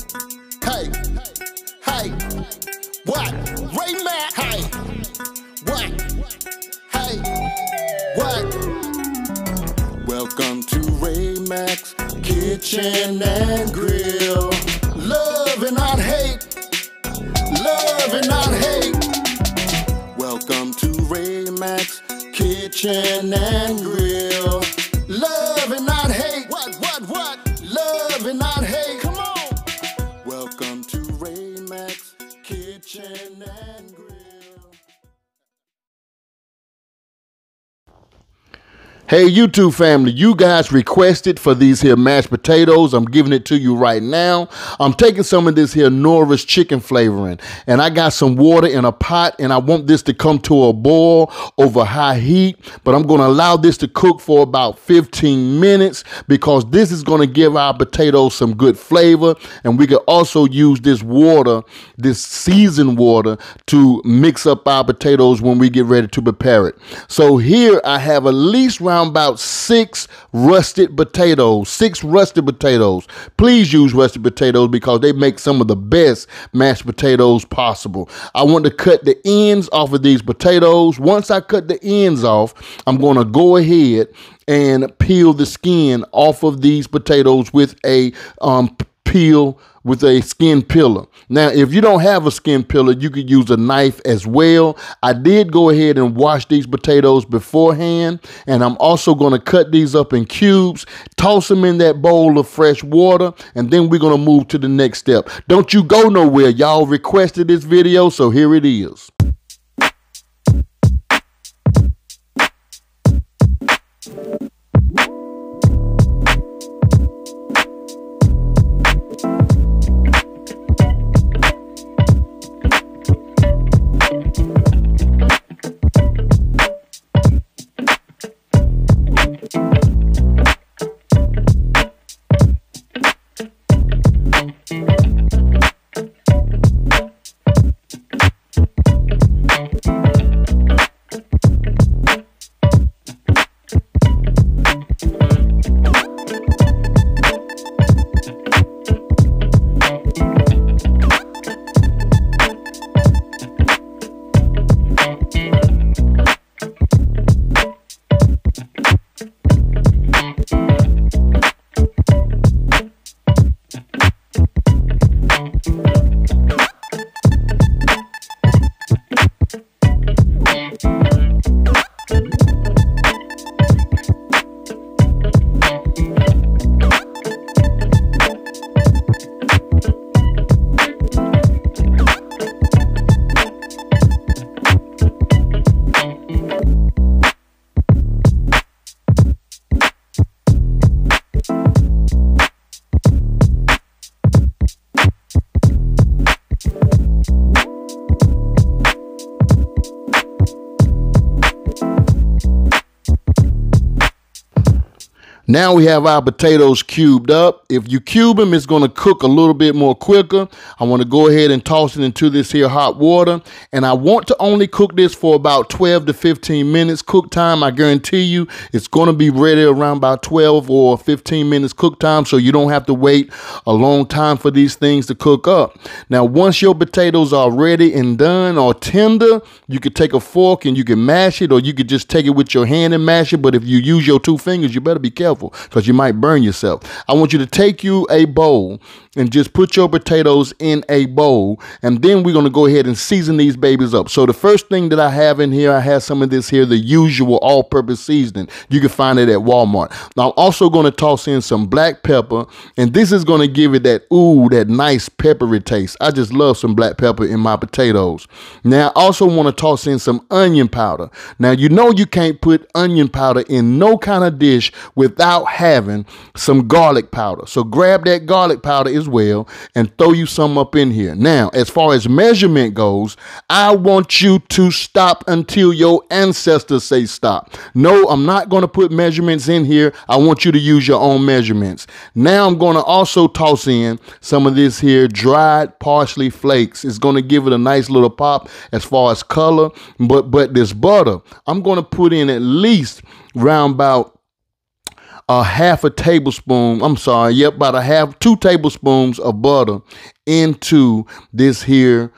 Hey, hey, what? Ray Mac, hey, what? Hey, what? Welcome to Ray Mac's Kitchen and Grill. Love and not hate. Love and not hate. Welcome to Ray Mac's Kitchen and Grill. Love and not hate. What? Love and not hate. Come on. Welcome to Ray Mac's Kitchen and Grill. Hey YouTube family, you guys requested for these here mashed potatoes. I'm giving it to you right now. I'm taking some of this here Nora's chicken flavoring, and I got some water in a pot, and I want this to come to a boil over high heat, but I'm going to allow this to cook for about 15 minutes because this is going to give our potatoes some good flavor, and we can also use this water, this seasoned water, to mix up our potatoes when we get ready to prepare it. So here I have at least around about 6 rusted potatoes. Please use rusted potatoes because they make some of the best mashed potatoes possible. I want to cut the ends off of these potatoes. Once I cut the ends off, I'm going to go ahead and peel the skin off of these potatoes with a skin peeler. Now, if you don't have a skin peeler, you could use a knife as well. I did go ahead and wash these potatoes beforehand, and I'm also going to cut these up in cubes, toss them in that bowl of fresh water, and then we're going to move to the next step. Don't you go nowhere. Y'all requested this video, so here it is. Now we have our potatoes cubed up. If you cube them, it's going to cook a little bit more quicker. I want to go ahead and toss it into this here hot water. And I want to only cook this for about 12 to 15 minutes cook time. I guarantee you it's going to be ready around about 12 or 15 minutes cook time, so you don't have to wait a long time for these things to cook up. Now, once your potatoes are ready and done or tender, you could take a fork and you can mash it, or you could just take it with your hand and mash it. But if you use your 2 fingers, you better be careful, because you might burn yourself. I want you to take you a bowl and just put your potatoes in a bowl, and then we're going to go ahead and season these babies up. So the first thing that I have in here, I have some of this here, the usual all-purpose seasoning. You can find it at Walmart. Now I'm also going to toss in some black pepper, and this is going to give it that, ooh, that nice peppery taste. I just love some black pepper in my potatoes. Now I also want to toss in some onion powder. Now you know you can't put onion powder in no kind of dish without having some garlic powder. So grab that garlic powder as well and throw you some up in here. Now, as far as measurement goes, I want you to stop until your ancestors say stop. No, I'm not going to put measurements in here. I want you to use your own measurements. Now I'm going to also toss in some of this here dried parsley flakes. It's going to give it a nice little pop as far as color. But this butter, I'm going to put in at least round about a half a tablespoon, about 2 tablespoons of butter into this here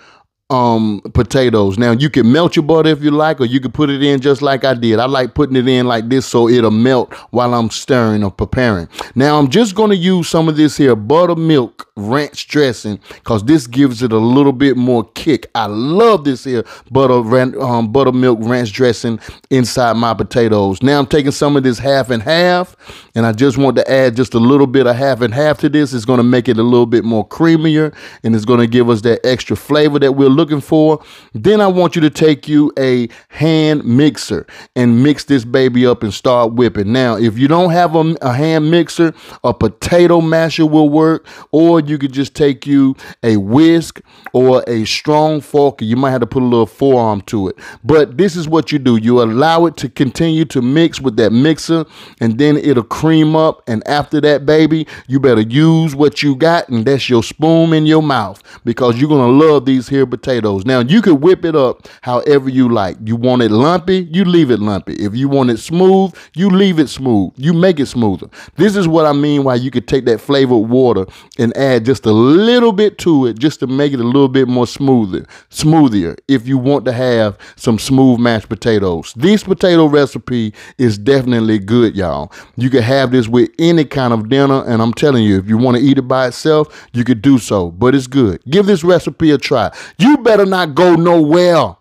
potatoes. Now you can melt your butter if you like, or you can put it in just like I did. I like putting it in like this so it'll melt while I'm stirring or preparing. Now I'm just going to use some of this here buttermilk ranch dressing because this gives it a little bit more kick. I love this here buttermilk ranch dressing inside my potatoes. Now I'm taking some of this half and half, and I just want to add just a little bit of half and half to this. It's going to make it a little bit more creamier, and it's going to give us that extra flavor that we're looking for. Then I want you to take you a hand mixer and mix this baby up and start whipping. Now, if you don't have a hand mixer, a potato masher will work, or you could just take you a whisk or a strong fork. You might have to put a little forearm to it. But this is what you do. You allow it to continue to mix with that mixer, and then it'll cream up. And after that, baby, you better use what you got, and that's your spoon in your mouth, because you're going to love these here potatoes. Now, you can whip it up however you like. You want it lumpy, you leave it lumpy. If you want it smooth, you leave it smooth. You make it smoother. This is what I mean why you could take that flavored water and add just a little bit to it just to make it a little bit more smoother if you want to have some smooth mashed potatoes. This potato recipe is definitely good, y'all. You can have this with any kind of dinner, and I'm telling you, if you want to eat it by itself, you could do so, but it's good. Give this recipe a try. You better not go nowhere.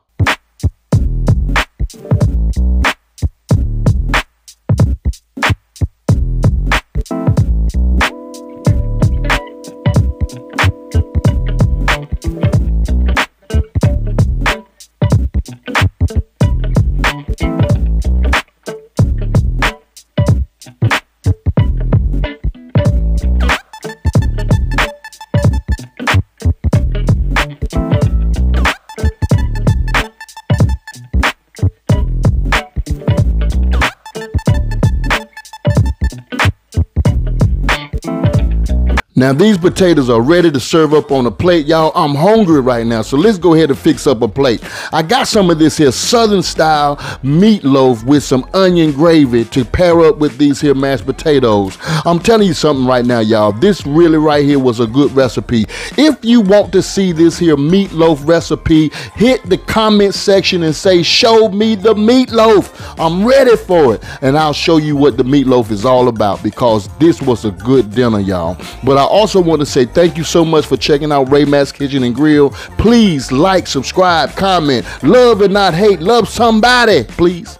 Now these potatoes are ready to serve up on a plate, y'all. I'm hungry right now, so let's go ahead and fix up a plate. I got some of this here Southern style meatloaf with some onion gravy to pair up with these here mashed potatoes. I'm telling you something right now, y'all. This really right here was a good recipe. If you want to see this here meatloaf recipe, hit the comment section and say, show me the meatloaf. I'm ready for it, and I'll show you what the meatloaf is all about, because this was a good dinner, y'all. But I also want to say thank you so much for checking out Ray Matt's Kitchen and Grill. Please like, subscribe, comment, love and not hate. Love somebody, please.